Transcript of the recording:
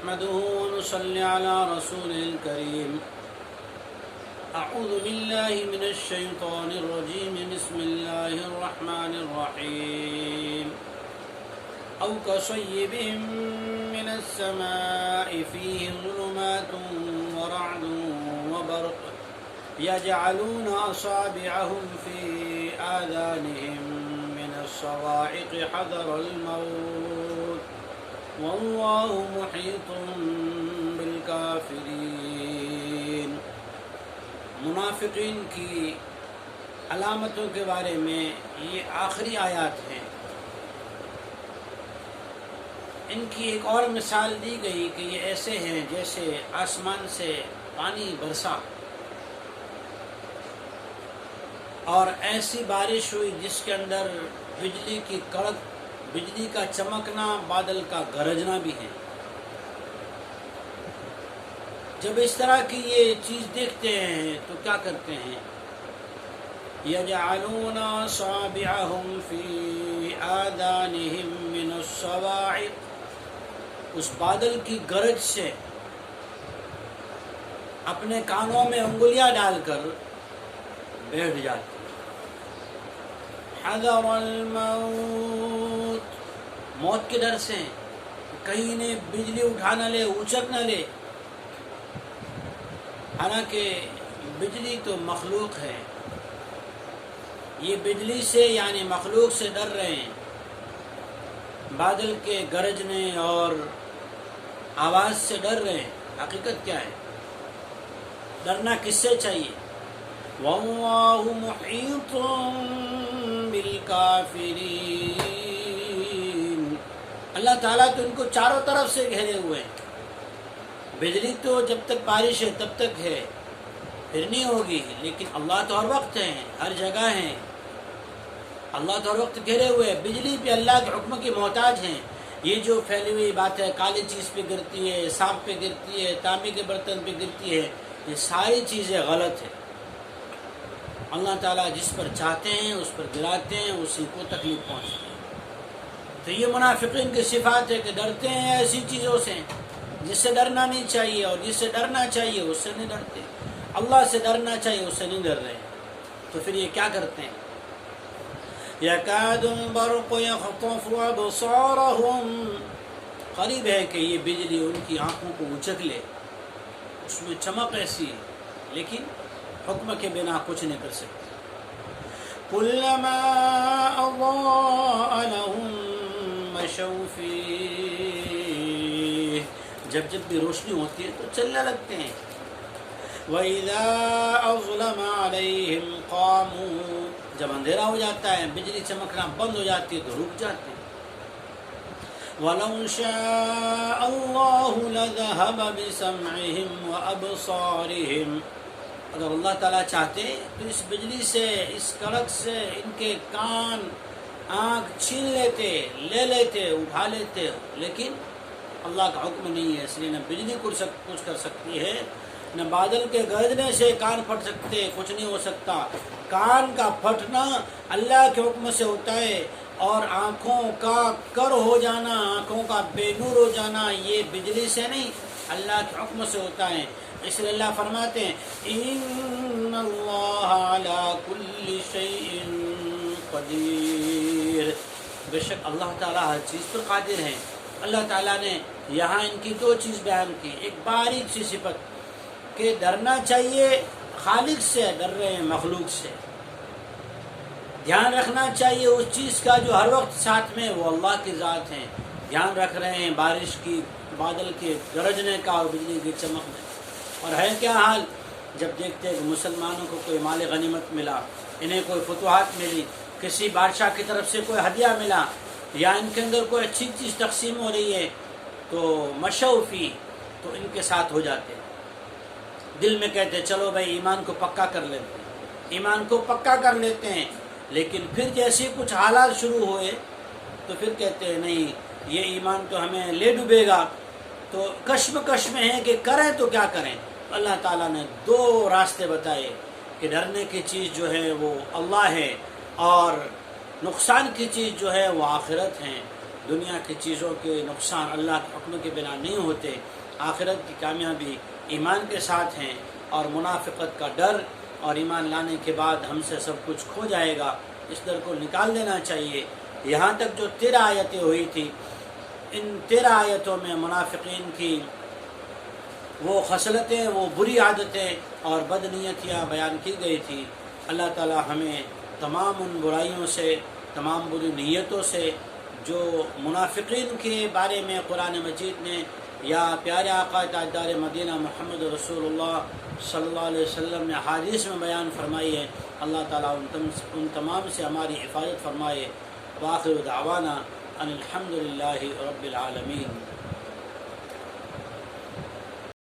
نحمده ونصلي على رسوله الكريم. أعوذ بالله من الشيطان الرجيم. بسم الله الرحمن الرحيم. أو كصيب من السماء فيه ظلمات ورعد وبرق يجعلون أصابعهم في آذانهم من الصواعق حذر الموت والله محيط بالكافرين. منافقین کی علامتوں کے بارے میں یہ آخری آیات ہیں. ان کی ایک اور مثال دی گئی کہ یہ ایسے ہیں جیسے آسمان سے پانی برسا اور ایسی بارش ہوئی جس کے اندر بجلی کی کڑک، بجلی کا چمکنا، بادل کا گرجنا بھی ہے. جب اس طرح کی یہ چیز دیکھتے ہیں تو کیا کرتے ہیں؟ یجعلون اصابعهم فی آذانهم من الصواعق، اس بادل کی گرج سے اپنے کانوں میں انگلیاں ڈال کر بیٹھ جاتے ہیں. حذر الموت، موت کے ڈر سے کہیں نے بجلی اٹھا نہ لے، اچک نہ لے. حالانکہ بجلی تو مخلوق ہے، یہ بجلی سے یعنی مخلوق سے ڈر رہے ہیں. بادل کے گرجنے اور آواز سے ڈر رہے ہیں. حقیقت کیا ہے؟ ڈرنا کس سے چاہیے؟ واللہ محیط بالکافرین، اللہ تعالیٰ تو ان کو چاروں طرف سے گھیرے ہوئے ہیں. بجلی تو جب تک بارش ہے تب تک ہے، پھر نہیں ہوگی. لیکن اللہ تو ہر وقت ہیں، ہر جگہ ہیں. اللہ تو ہر وقت گھیرے ہوئے ہیں. بجلی پہ اللہ کے حکم کی محتاج ہیں. یہ جو پھیلی ہوئی بات ہے، کالی چیز پہ گرتی ہے، سانپ پہ گرتی ہے، تانبے کے برتن پہ گرتی ہے، یہ ساری چیزیں غلط ہیں. اللہ تعالیٰ جس پر چاہتے ہیں اس پر گراتے ہیں، اسی کو تکلیف پہنچتی ہے. تو یہ منافقین کی صفات ہے کہ ڈرتے ہیں ایسی چیزوں سے جس سے ڈرنا نہیں چاہیے، اور جس سے ڈرنا چاہیے اس سے نہیں ڈرتے. اللہ سے ڈرنا چاہیے، اس سے نہیں ڈر رہے. تو پھر یہ کیا کرتے ہیں؟ یکاد البرق یخطف ابصارهم، قریب ہے کہ یہ بجلی ان کی آنکھوں کو اچک لے. اس میں چمک ایسی ہے لیکن حکم کے بنا کچھ نہیں کر سکتے. کلما اضاء لهم مشوا فیہ، جب جب بھی روشنی ہوتی ہے تو چلنے لگتے ہیں. وَإِذَا أَظْلَمَ عَلَيْهِمْ قَامُوا، جب اندھیرا ہو جاتا ہے، بجلی چمکنا بند ہو جاتی ہے تو رک جاتے ہیں. وَلَوْ شَاءَ اللَّهُ لَذَهَبَ بِسَمْعِهِمْ وَأَبْصَارِهِمْ، اگر اللہ تعالیٰ چاہتے تو اس بجلی سے، اس کڑک سے ان کے کان، آنکھ چھین لیتے، لے لیتے، اٹھا لیتے. لیکن اللہ کا حکم نہیں ہے، اس لیے نہ بجلی کچھ کر سکتی ہے، نہ بادل کے گرجنے سے کان پھٹ سکتے، کچھ نہیں ہو سکتا. کان کا پھٹنا اللہ کے حکم سے ہوتا ہے، اور آنکھوں کا کر ہو جانا، آنکھوں کا بے نور ہو جانا، یہ بجلی سے نہیں اللہ کے حکم سے ہوتا ہے. اس لیے اللہ فرماتے ہیں ان اللہ علی کل شیء قدیر، بے شک اللہ تعالیٰ ہر چیز پر قادر ہے. اللہ تعالیٰ نے یہاں ان کی دو چیز بیان کی. ایک باریک سی صفت کہ ڈرنا چاہیے خالق سے، ڈر رہے ہیں مخلوق سے. دھیان رکھنا چاہیے اس چیز کا جو ہر وقت ساتھ میں، وہ اللہ کی ذات ہیں. دھیان رکھ رہے ہیں بارش کی، بادل کے گرجنے کا اور بجلی کی چمکنے. اور ہے کیا حال جب دیکھتے ہیں کہ مسلمانوں کو کوئی مال غنیمت ملا، انہیں کوئی فتوحات ملی، کسی بادشاہ کی طرف سے کوئی ہدیہ ملا، یا ان کے اندر کوئی اچھی چیز تقسیم ہو رہی ہے تو مشوفی، تو ان کے ساتھ ہو جاتے ہیں. دل میں کہتے ہیں چلو بھائی ایمان کو پکا کر لیتے ہیں، ایمان کو پکا کر لیتے ہیں. لیکن پھر جیسے کچھ حالات شروع ہوئے تو پھر کہتے ہیں نہیں، یہ ایمان تو ہمیں لے ڈوبے گا. تو کشمکش میں ہے کہ کریں تو کیا کریں. اللہ تعالیٰ نے دو راستے بتائے کہ ڈرنے کی چیز جو ہے وہ اللہ ہے، اور نقصان کی چیز جو ہے وہ آخرت ہیں. دنیا کی چیزوں کے نقصان اللہ کے حکم کے بنا نہیں ہوتے، آخرت کی کامیابی ایمان کے ساتھ ہیں، اور منافقت کا ڈر اور ایمان لانے کے بعد ہم سے سب کچھ کھو جائے گا، اس ڈر کو نکال دینا چاہیے۔ یہاں تک جو 13 آیتیں ہوئی تھی، ان 13 آیتوں میں منافقین کی وہ خصلتیں، وہ بری عادتیں اور بدنیتیاں بیان کی گئی تھی۔ اللہ تعالی ہمیں تمام ان برائیوں سے، تمام بری نیتوں سے جو منافقین کے بارے میں قرآن مجید نے یا پیارے آقا تاجدار مدینہ محمد رسول اللہ صلی اللہ علیہ وسلم نے حدیث میں بیان فرمائی ہے، اللہ تعالیٰ ان تمام سے ہماری حفاظت فرمائے۔ وآخر دعوانا ان الحمد للہ رب العالمین۔